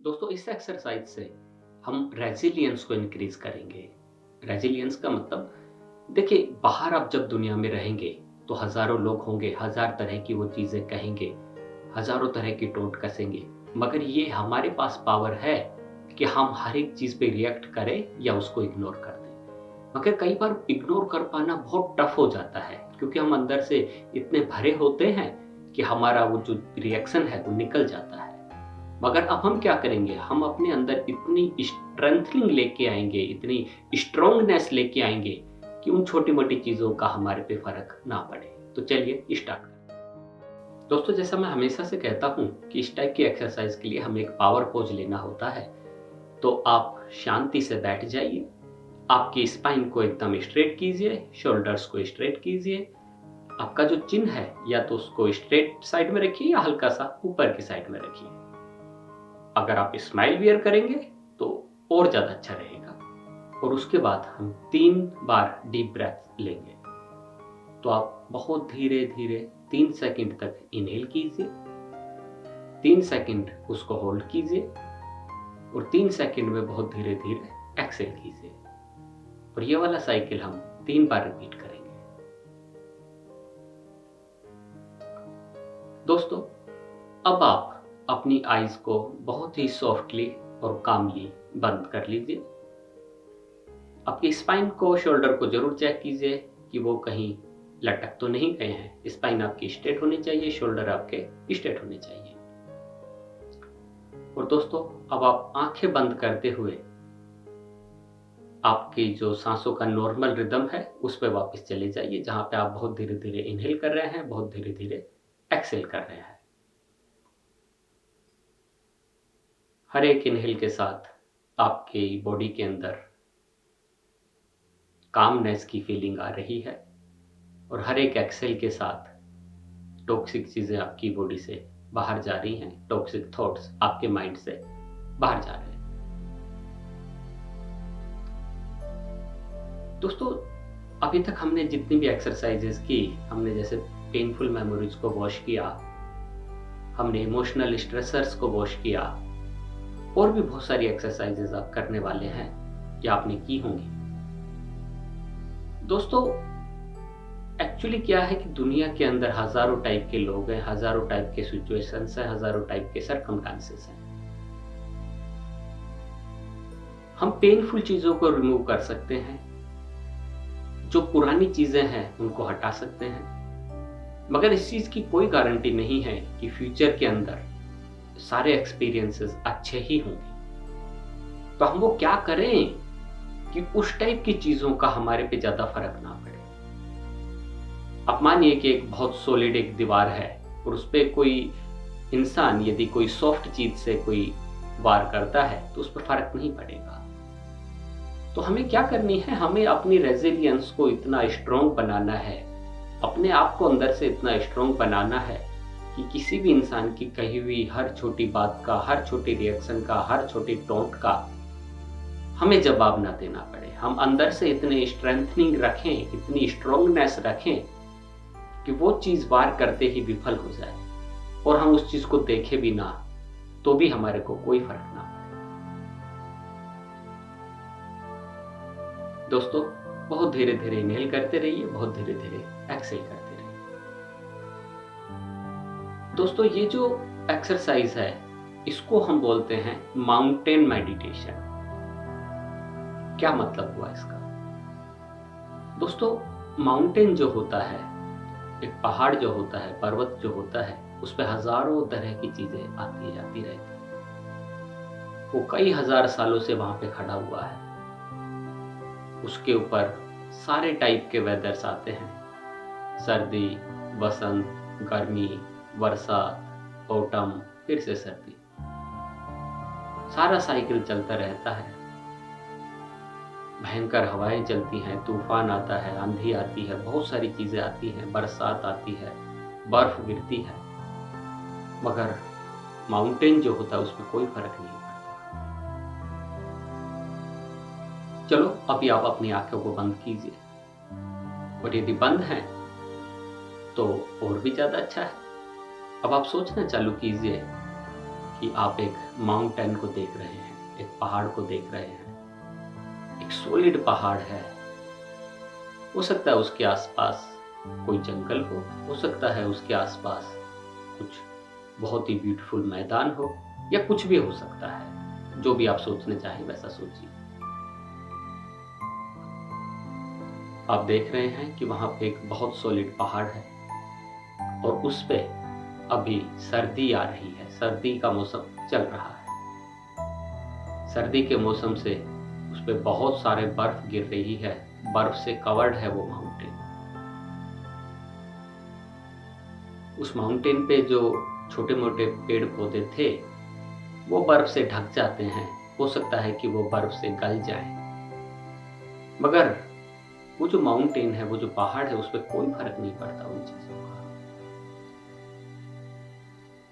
दोस्तों इस एक्सरसाइज से हम रेजिलियंस को इंक्रीज करेंगे। रेजिलियंस का मतलब देखिए, बाहर आप जब दुनिया में रहेंगे तो हजारों लोग होंगे, हजार तरह की वो चीजें कहेंगे, हजारों तरह की टोंट कसेंगे। मगर ये हमारे पास पावर है कि हम हर एक चीज पे रिएक्ट करें या उसको इग्नोर कर दें। मगर कई बार इग्नोर कर पाना बहुत टफ हो जाता है, क्योंकि हम अंदर से इतने भरे होते हैं कि हमारा वो जो रिएक्शन है वो निकल जाता है। मगर अब हम क्या करेंगे, हम अपने अंदर इतनी स्ट्रेंथनिंग लेके आएंगे, इतनी स्ट्रोंगनेस लेके आएंगे कि उन छोटी मोटी चीजों का हमारे पे फर्क ना पड़े। तो चलिए स्टार्ट करते हैं। दोस्तों जैसा मैं हमेशा से कहता हूँ कि इस टाइप की एक्सरसाइज के लिए हमें एक पावर पोज लेना होता है। तो आप शांति से बैठ जाइए, आपकी स्पाइन को एकदम स्ट्रेट कीजिए, शोल्डर्स को स्ट्रेट कीजिए। आपका जो चिन है या तो उसको स्ट्रेट साइड में रखिए या हल्का सा ऊपर की साइड में रखिए। अगर आप स्माइल वियर करेंगे तो और ज़्यादा अच्छा रहेगा। और उसके बाद हम 3 बार डीप ब्रेथ लेंगे। तो आप बहुत धीरे धीरे 3 सेकंड तक इनहेल कीजिए, 3 सेकंड उसको होल्ड कीजिए और 3 सेकंड में बहुत धीरे धीरे एक्सेल कीजिए। और ये वाला साइकिल हम 3 बार रिपीट करेंगे। दोस्तों अब आप अपनी आईज को बहुत ही सॉफ्टली और कामली बंद कर लीजिए। आपकी स्पाइन को, शोल्डर को जरूर चेक कीजिए कि वो कहीं लटक तो नहीं गए हैं। स्पाइन आपकी स्ट्रेट होनी चाहिए, शोल्डर आपके स्ट्रेट होने चाहिए। और दोस्तों अब आप आंखें बंद करते हुए आपकी जो सांसों का नॉर्मल रिदम है उस पर वापस चले जाइए, जहां पे आप बहुत धीरे धीरे इनहेल कर रहे हैं, बहुत धीरे धीरे एक्सेल कर रहे हैं। हर एक इनहेल के साथ आपकी बॉडी के अंदर कामनेस की फीलिंग आ रही है और हर एक एक्सेल के साथ टॉक्सिक चीजें आपकी बॉडी से बाहर जा रही हैं, टॉक्सिक थॉट्स आपके माइंड से बाहर जा रहे हैं। दोस्तों अभी तक हमने जितनी भी एक्सरसाइजेस की, हमने जैसे पेनफुल मेमोरीज को वॉश किया, हमने इमोशनल स्ट्रेसर्स को वॉश किया, और भी बहुत सारी एक्सरसाइजेस आप करने वाले हैं या आपने की होंगी। दोस्तों एक्चुअली क्या है कि दुनिया के अंदर हजारों टाइप के लोग हैं, हजारों टाइप के सिचुएशंस हैं, हजारों टाइप के सर्कमस्टांसेस हैं। हम पेनफुल चीजों को रिमूव कर सकते हैं, जो पुरानी चीजें हैं उनको हटा सकते हैं। मगर इस चीज की कोई गारंटी नहीं है कि फ्यूचर के अंदर सारे एक्सपीरियंसेस अच्छे ही होंगे। तो हम वो क्या करें कि उस टाइप की चीजों का हमारे पे ज्यादा फर्क ना पड़े। अब मानिए कि एक बहुत सॉलिड एक दीवार है और उस पर कोई इंसान यदि कोई सॉफ्ट चीज से कोई वार करता है तो उस पर फर्क नहीं पड़ेगा। तो हमें क्या करनी है, हमें अपनी रेजिलियंस को इतना स्ट्रोंग बनाना है, अपने आप को अंदर से इतना स्ट्रोंग बनाना है कि किसी भी इंसान की कही हुई हर छोटी बात का, हर छोटी रिएक्शन का, हर छोटी टोंट का हमें जवाब ना देना पड़े। हम अंदर से इतने स्ट्रेंथनिंग रखें, इतनी स्ट्रोंगनेस रखें कि वो चीज वार करते ही विफल हो जाए और हम उस चीज को देखे भी ना तो भी हमारे को कोई फर्क ना पड़े। दोस्तों बहुत धीरे धीरे इनहेल करते रहिए, बहुत धीरे धीरे एक्सेल करते रहिए। दोस्तों ये जो एक्सरसाइज है इसको हम बोलते हैं माउंटेन मेडिटेशन। क्या मतलब हुआ इसका? दोस्तों माउंटेन जो होता है, एक पहाड़ जो होता है, पर्वत जो होता है, उस पर हजारों तरह की चीजें आती जाती रहती है। वो कई हजार सालों से वहां पे खड़ा हुआ है। उसके ऊपर सारे टाइप के वेदर्स आते हैं, सर्दी, बसंत, गर्मी, वर्षा, ऑटम, फिर से सर्दी। सारा साइकिल चलता रहता है। भयंकर हवाएं चलती हैं, तूफान आता है, आंधी आती है, बहुत सारी चीजें आती हैं, बरसात आती है, बर्फ गिरती है। मगर माउंटेन जो होता है उसमें कोई फर्क नहीं पड़ता। चलो अभी आप अपनी आंखों को बंद कीजिए, और यदि बंद है तो और भी ज्यादा अच्छा है। अब आप सोचना चालू कीजिए कि आप एक माउंटेन को देख रहे हैं, एक पहाड़ को देख रहे हैं, एक सॉलिड पहाड़ है। हो सकता है उसके आसपास कोई जंगल हो सकता है उसके आसपास कुछ बहुत ही ब्यूटीफुल मैदान हो, या कुछ भी हो सकता है। जो भी आप सोचना चाहें वैसा सोचिए। आप देख रहे हैं कि वहां पे एक बहुत सॉलिड पहाड़ है और उस पे अभी सर्दी आ रही है, सर्दी का मौसम चल रहा है। सर्दी के मौसम से उस पे बहुत सारे बर्फ गिर रही है, बर्फ से कवर्ड है वो माउंटेन। उस माउंटेन पे जो छोटे मोटे पेड़ पौधे थे वो बर्फ से ढक जाते हैं। हो सकता है कि वो बर्फ से गल जाए, मगर वो जो माउंटेन है, वो जो पहाड़ है, उस पर कोई फर्क नहीं पड़ता उन चीजों का।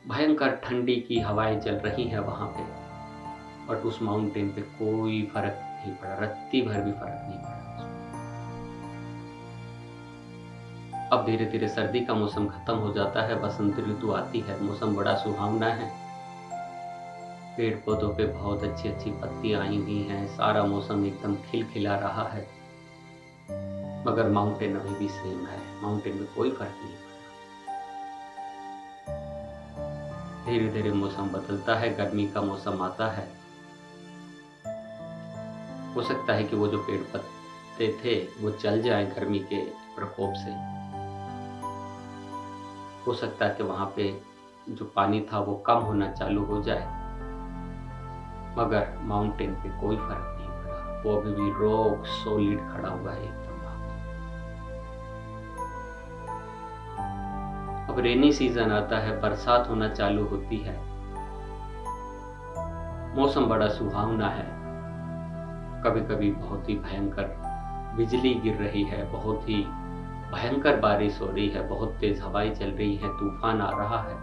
भयंकर ठंडी की हवाएं चल रही हैं वहां पे, बट उस माउंटेन पे कोई फर्क नहीं पड़ा, रत्ती भर भी फर्क नहीं पड़ा। अब धीरे धीरे सर्दी का मौसम खत्म हो जाता है, बसंत ऋतु आती है, मौसम बड़ा सुहावना है। पेड़ पौधों पे बहुत अच्छी अच्छी पत्तियां आई हुई हैं, सारा मौसम एकदम खिलखिला रहा है। मगर माउंटेन अभी भी सेम है, माउंटेन में कोई फर्क नहीं पड़ा। धीरे धीरे मौसम बदलता है, गर्मी का मौसम आता है। हो सकता है कि वो जो पेड़ पत्ते थे वो जल जाए गर्मी के प्रकोप से। हो सकता है कि वहां पे जो पानी था वो कम होना चालू हो जाए, मगर माउंटेन पे कोई फर्क नहीं पड़ा। वो अभी भी रॉक सॉलिड खड़ा हुआ है एकदम वहां पे। अब रेनी सीजन आता है, बरसात होना चालू होती है, मौसम बड़ा सुहावना है। कभी कभी बहुत ही भयंकर बिजली गिर रही है, बहुत ही भयंकर बारिश हो रही है, बहुत तेज हवाएं चल रही है, तूफान आ रहा है,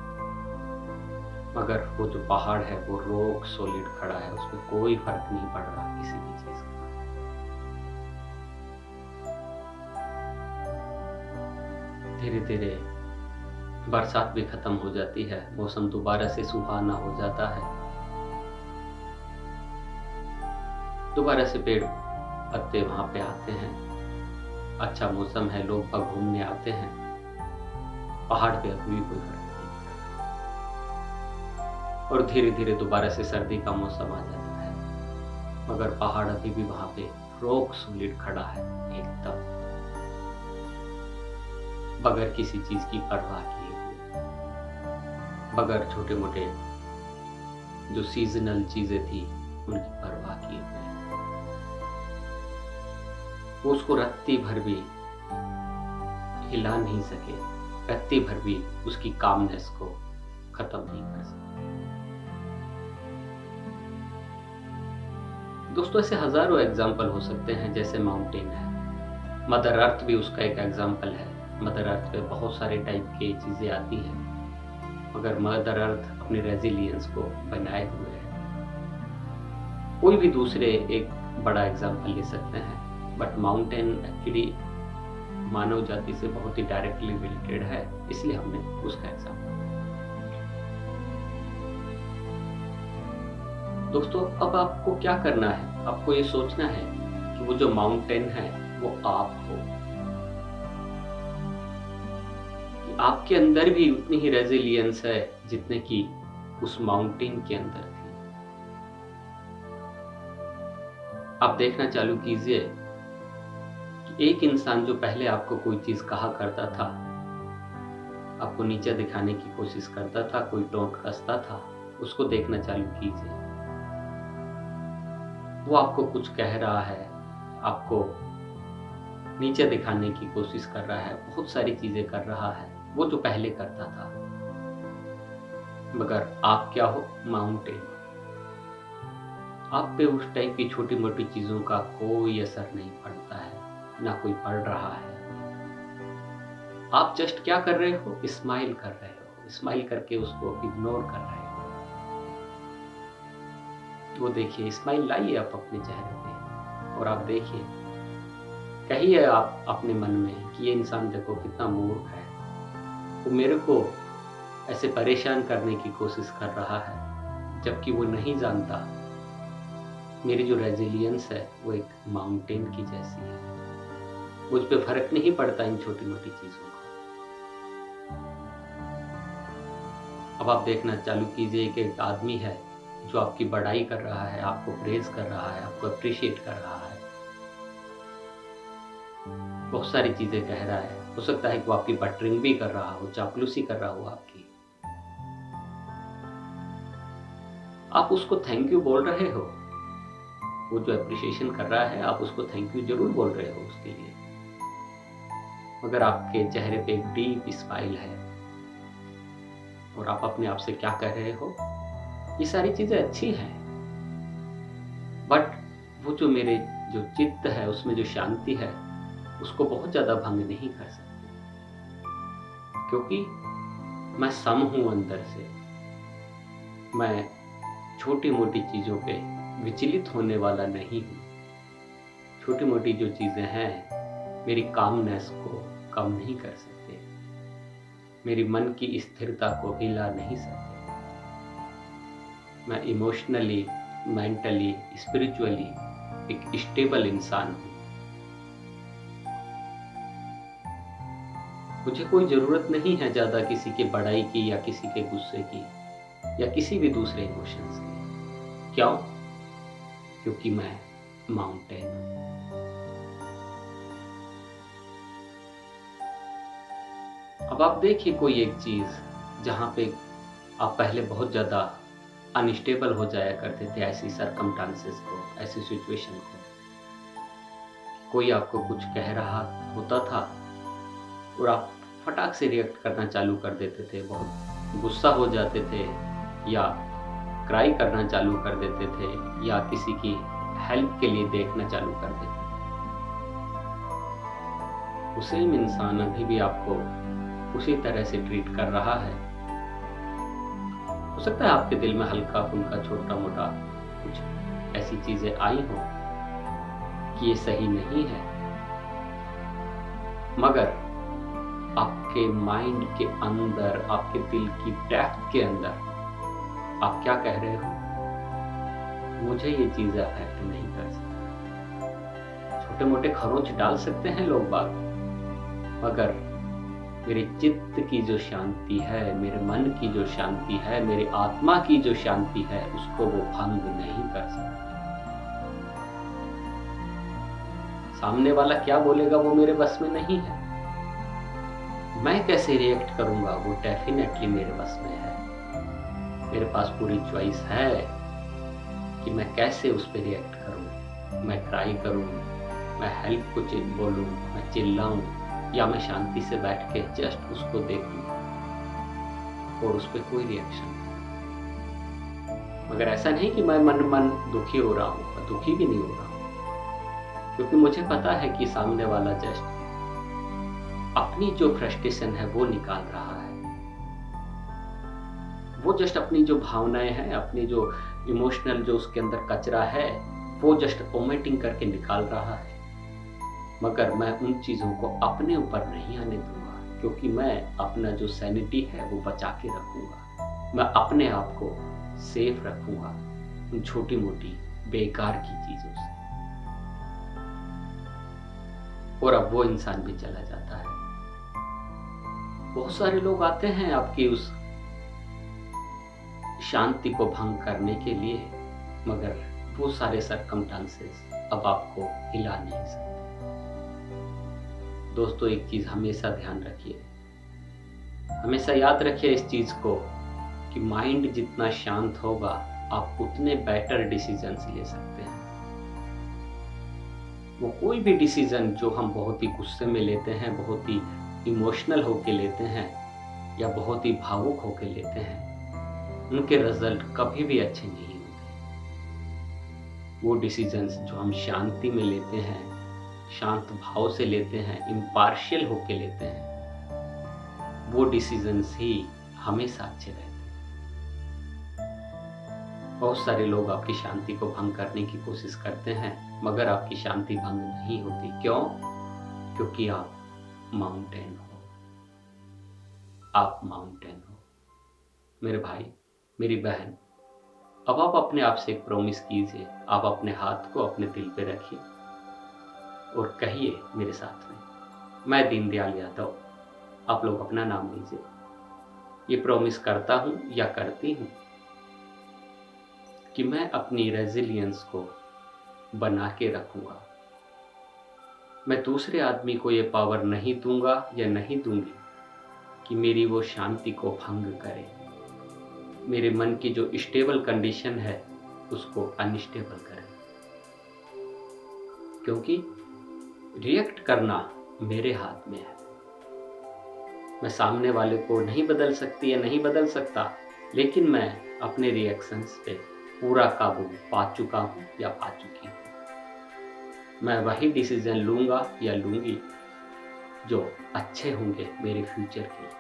मगर वो जो पहाड़ है वो रॉक सॉलिड खड़ा है, उसमें कोई फर्क नहीं पड़ रहा किसी भी चीज का। धीरे धीरे बरसात भी खत्म हो जाती है, मौसम दोबारा से सुहाना हो जाता है। दोबारा से पेड़ पत्ते वहां पे आते हैं, अच्छा मौसम है, लोग बाग घूमने आते हैं। पहाड़ पे अभी भी कोई फर्क नहीं पड़ा और धीरे धीरे दोबारा से सर्दी का मौसम आ जाता है, मगर पहाड़ अभी भी वहां पे रॉक सॉलिड खड़ा है एकदम, बगैर किसी चीज की परवाह किए हुए, बगैर छोटे मोटे जो सीजनल चीजें थी उनकी परवाह किए हुए। वो उसको रत्ती भर भी हिला नहीं सके, रत्ती भर भी उसकी कामनेस को खत्म नहीं कर सके। दोस्तों, ऐसे हजारों एग्जाम्पल हो सकते हैं। जैसे माउंटेन है, मदर अर्थ भी उसका एक एग्जाम्पल है। मदर अर्थ पे बहुत सारे टाइप की चीजें आती हैं, मगर मदर अर्थ अपने रेजिलियंस को बनाए हुए है। कोई भी दूसरे एक बड़ा एग्जाम्पल ले सकते हैं, बट माउंटेन एक्चुअली मानव जाति से बहुत ही डायरेक्टली रिलेटेड है, इसलिए हमने उसका एग्जाम्पल। दोस्तों, अब आपको क्या करना है? आपको ये सोचना है कि वो जो माउंटेन है वो आप हो, कि आपके अंदर भी उतनी ही रेजिलियंस है जितने कि उस माउंटेन के अंदर थी। आप देखना चालू कीजिए कि एक इंसान जो पहले आपको कोई चीज कहा करता था, आपको नीचे दिखाने की कोशिश करता था, कोई टोंट कसता था, उसको देखना चालू कीजिए। वो आपको कुछ कह रहा है, आपको नीचे दिखाने की कोशिश कर रहा है, बहुत सारी चीजें कर रहा है, वो जो पहले करता था। मगर आप क्या हो? माउंटेन। आप पे उस टाइप की छोटी मोटी चीजों का कोई असर नहीं पड़ता है, ना कोई पड़ रहा है। आप जस्ट क्या कर रहे हो? स्माइल कर रहे हो, स्माइल करके उसको इग्नोर कर रहे हो। वो देखिए, स्माइल लाइए आप अपने चेहरे पे और आप देखिए, कहिए आप अपने मन में कि ये इंसान देखो कितना मूर्ख है, वो मेरे को ऐसे परेशान करने की कोशिश कर रहा है, जबकि वो नहीं जानता मेरी जो रेजिलियंस है वो एक माउंटेन की जैसी है। मुझ पे फर्क नहीं पड़ता इन छोटी मोटी चीजों का। अब आप देखना चालू कीजिए कि एक आदमी है जो आपकी बड़ाई कर रहा है, आपको प्रेज कर रहा है, आपको अप्रिशिएट कर रहा है, बहुत सारी चीजें कह रहा है। हो सकता है कि वो आपकी बटरिंग भी कर रहा हो, चापलूसी कर रहा हो आपकी। आप उसको थैंक यू बोल रहे हो। वो जो अप्रिशिएशन कर रहा है आप उसको थैंक यू जरूर बोल रहे हो उसके लिए, मगर आपके चेहरे पे एक डीप स्माइल है और आप अपने आप से क्या कह रहे हो, ये सारी चीजें अच्छी हैं, बट वो जो मेरे जो चित्त है उसमें जो शांति है उसको बहुत ज्यादा भंग नहीं कर सकते, क्योंकि मैं सम हूं अंदर से। मैं छोटी मोटी चीजों पे विचलित होने वाला नहीं हूं। छोटी मोटी जो चीजें हैं मेरी कामनेस को कम नहीं कर सकते, मेरी मन की स्थिरता को हिला नहीं सकते। मैं इमोशनली, मेंटली, स्पिरिचुअली एक स्टेबल इंसान हूं। मुझे कोई जरूरत नहीं है ज्यादा किसी की बड़ाई की या किसी के गुस्से की या किसी भी दूसरे इमोशंस की। क्यों? क्योंकि मैं माउंटेन हूं। अब आप देखिए कोई एक चीज जहां पे आप पहले बहुत ज्यादा अनस्टेबल हो जाया करते थे, ऐसी सरकमस्टांसेस को, ऐसी सिचुएशन को। कोई आपको कुछ कह रहा होता था और आप फटाक से रिएक्ट करना चालू कर देते थे, बहुत गुस्सा हो जाते थे या क्राई करना चालू कर देते थे या किसी की हेल्प के लिए देखना चालू कर देते थे। सेम इंसान अभी भी आपको उसी तरह से ट्रीट कर रहा है। हो सकता है आपके दिल में हल्का फुल्का छोटा मोटा कुछ ऐसी चीजें आई हो कि ये सही नहीं है, मगर आपके माइंड के अंदर, आपके दिल की डेप्थ के अंदर आप क्या कह रहे हो, मुझे ये चीजें अफेक्ट नहीं कर सकती। छोटे मोटे खरोंच डाल सकते हैं लोग बाग, मगर मेरे चित्त की जो शांति है, मेरे मन की जो शांति है, मेरे आत्मा की जो शांति है, उसको वो भंग नहीं कर सकते। सामने वाला क्या बोलेगा वो मेरे बस में नहीं है। मैं कैसे रिएक्ट करूंगा वो डेफिनेटली मेरे बस में है। मेरे पास पूरी चॉइस है कि मैं कैसे उस पर रिएक्ट करूं। मैं ट्राई करूं, मैं हेल्प को बोलूं, मैं चिल्लाऊं, या मैं शांति से बैठ के जस्ट उसको देखूं और उस पर कोई रिएक्शन नहीं। मगर ऐसा नहीं कि मैं मन दुखी हो रहा हूं, मैं दुखी भी नहीं हो रहा हूं, क्योंकि मुझे पता है कि सामने वाला जस्ट अपनी जो फ्रस्ट्रेशन है वो निकाल रहा है। वो जस्ट अपनी जो भावनाएं हैं, अपनी जो इमोशनल जो उसके अंदर कचरा है, वो जस्ट वोमिटिंग करके निकाल रहा है। मगर मैं उन चीजों को अपने ऊपर नहीं आने दूंगा, क्योंकि मैं अपना जो सैनिटी है वो बचा के रखूंगा। मैं अपने आप को सेफ रखूंगा उन छोटी मोटी बेकार की चीजों से। और अब वो इंसान भी चला जाता है। बहुत सारे लोग आते हैं आपकी उस शांति को भंग करने के लिए, मगर वो सारे सरकमस्टांसेस अब आपको हिला नहीं सकते। दोस्तों, एक चीज हमेशा ध्यान रखिए, हमेशा याद रखिए इस चीज को कि माइंड जितना शांत होगा आप उतने बेटर डिसीजंस ले सकते हैं। वो कोई भी डिसीजन जो हम बहुत ही गुस्से में लेते हैं, बहुत ही इमोशनल होके लेते हैं या बहुत ही भावुक होके लेते हैं, उनके रिजल्ट कभी भी अच्छे नहीं होते। वो डिसीजंस जो हम शांति में लेते हैं, शांत भाव से लेते हैं, इम्पार्शियल होके लेते हैं, वो डिसीजंस ही हमेशा अच्छे रहते हैं। बहुत सारे लोग आपकी शांति को भंग करने की कोशिश करते हैं, मगर आपकी शांति भंग नहीं होती। क्यों? क्योंकि आप माउंटेन हो। आप माउंटेन हो। मेरे भाई, मेरी बहन, अब आप अपने आप से एक प्रॉमिस कीजिए, आप अपने हाथ को अपने दिल पे रखिए और कहिए मेरे साथ में, मैं दीनदयाल यादव, आप लोग अपना नाम लीजिए, ये प्रॉमिस करता हूँ या करती हूँ कि मैं अपनी रेजिलियंस को बना के रखूँगा। मैं दूसरे आदमी को ये पावर नहीं दूँगा या नहीं दूँगी कि मेरी वो शांति को भंग करे, मेरे मन की जो स्टेबल कंडीशन है उसको अनस्टेबल करे। क्योंकि रिएक्ट करना मेरे हाथ में है। मैं सामने वाले को नहीं बदल सकती या नहीं बदल सकता, लेकिन मैं अपने रिएक्शंस पे पूरा काबू पा चुका हूँ या पा चुकी हूँ। मैं वही डिसीजन लूँगा या लूँगी जो अच्छे होंगे मेरे फ्यूचर के लिए।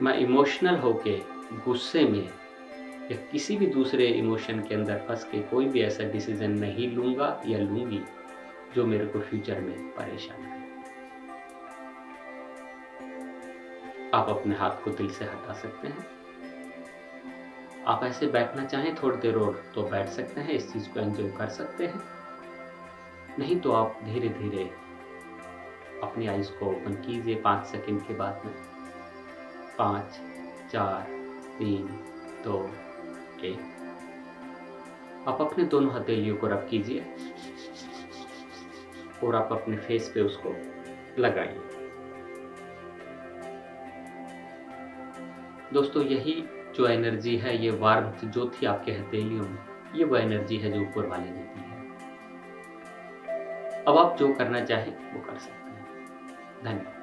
मैं इमोशनल होके गुस्से में या किसी भी दूसरे इमोशन के अंदर फंस के कोई भी ऐसा डिसीजन नहीं लूँगा या लूँगी जो मेरे को फ्यूचर में परेशान करे। आप अपने हाथ को दिल से हटा सकते हैं। आप ऐसे बैठना चाहें थोड़ी देर और तो बैठ सकते हैं, इस चीज़ को एंजॉय कर सकते हैं। नहीं तो आप धीरे धीरे अपनी आइज़ को ओपन कीजिए 5 सेकंड के बाद में। 5, 4, 3, 2, 1। आप अपने दोनों हथेलियों को रब कीजिए और आप अपने फेस पे उसको लगाइए। दोस्तों, यही जो एनर्जी है, ये वार्मथ जो थी आपके हथेलियों में, ये वो एनर्जी है जो ऊपर वाले ने दी है। अब आप जो करना चाहें वो कर सकते हैं। धन्यवाद।